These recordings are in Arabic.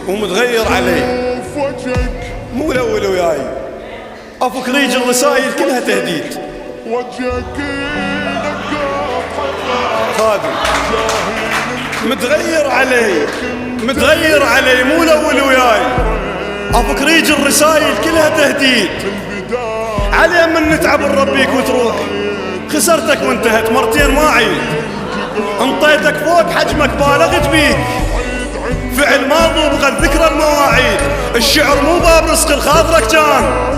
ومتغير علي مو الاول وياي. افك ريج الرسايل كلها تهديد. خادم متغير علي مو الاول وياي. افك ريج الرسايل كلها تهديد. علي من نتعب نربيك وتروح، خسرتك وانتهت مرتين ما عيد. انطيتك فوق حجمك بالغت بيك، فعل ماضي وبقت ذكرى المواعيد. الشعر مو باب رزق الخاطرك كان.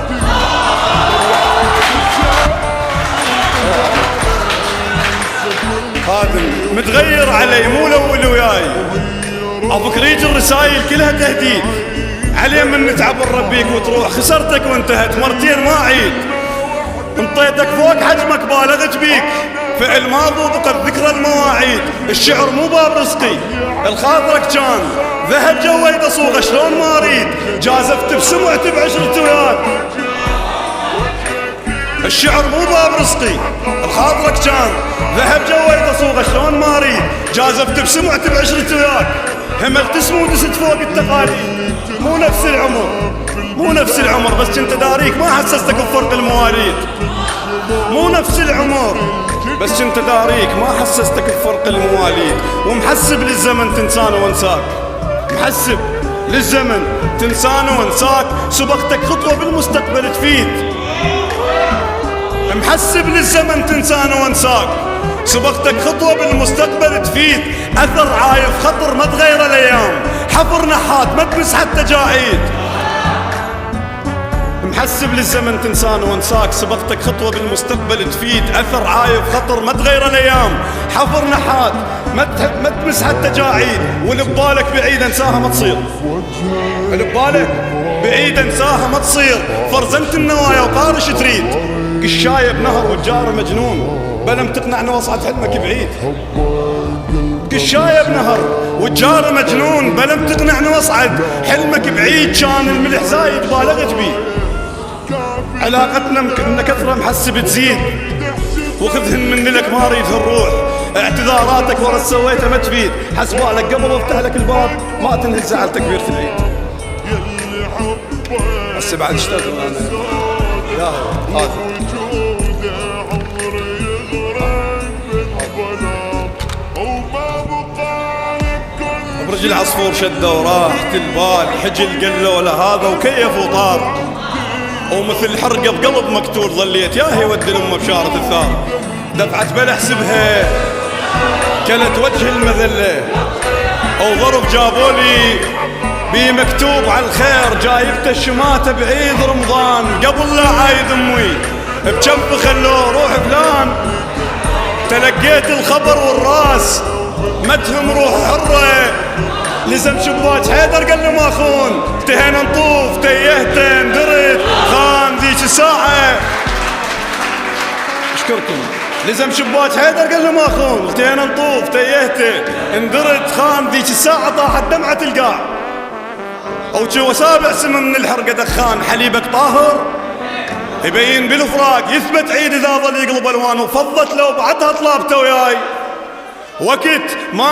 خادم متغير علي مو الاول وياي. افك ريج الرسايل كلها تهديد. علي من نتعب نربيك وتروح، خسرتك وانتهت مرتين ما عيد. انطيتك فوق حجمك بالغت بيك، فعل ماضي وبقت ذكرى المواعيد. الشعر مو باب رزقي الخاطرك كان، ذهب جوي بصوغه شلون ما اريد. جازفت بسمعت بعشرة وياك. الشعر مو باب رزقي الخاطرك كان، ذهب جوي بصوغه شلون ما اريد. جازفت بسمعت بعشرة وياك. هملت اسمه ودست فوق التقاليد. مو نفس العمر بس كنت داريك ما حسستك بفرق المواليد. مو نفس العمر بس كنت داريك ما حسستك بفرق المواليد. ومحسب للزمن تنسان وانساك، محسب للزمن تنسان وانساك. سبقتك خطوة بالمستقبل تفيد. محسب للزمن تنسان وانساك، سبقتك خطوة بالمستقبل تفيد. أثر عايف خطر ما تغير الأيام، حفر نحات ما تمس حتى جاعيد. محسب للزمن تنسان وانساك، سبقتك خطوة بالمستقبل تفيد. أثر عايف خطر ما تغير الأيام، حفر نحات ما تمس حتى جاعيد. واللي ببالك بعيد انساها ما تصير، اللي ببالك بعيد انساها ما تصير. فرزنت النوايا وطارش تريد. قشاية بنهر والجار مجنون، بلم تقنعنا واصعد حلمك بعيد. قشاية بنهر والجار مجنون، بلم تقنعنا واصعد حلمك بعيد. كان الملح زايد بالغت بيه، علاقتنا من كثرة محسب تزيد. وخذهن مني لك ما اريد الروح، اعتذاراتك ورا سويته ما تفيد. حسبالك قبل افتح لك الباب ما تنهي زعلتك كبيرة العيد. بس بعد اشتغل انا يا هذا برج العصفور شده وراحت البال. حجل قال له ولا هذا وكيف وطار، ومثل حرقة بقلب مقتول ظليت ياهي ود الأمة بشارة الثار. دفعت بلا حسبها كلت وجه المذلة، أو ظرف جابولي بي مكتوب على الخير. جايبته الشماتة بعيد رمضان قبل لا عايد أمي بجنب خلوه روح فلان. تلقيت الخبر والراس متهم روح حرة، لزم شباك حيدر قال له ما خون. انتهينا نطوف تيهته اندرت خان ذيك الساعة. اشكركم. لزم شباك حيدر قال له ما خون. انتهينا نطوف تيهته اندرت خان ذيك الساعة. طاحت دمعة القاع او وسابع سم من الحرقة دخان. حليبك طاهر يبين بالفراق، يثبت عيد اذا ظل يقلب الوان. وفضت لو بعدها طلابته وياي وقت ما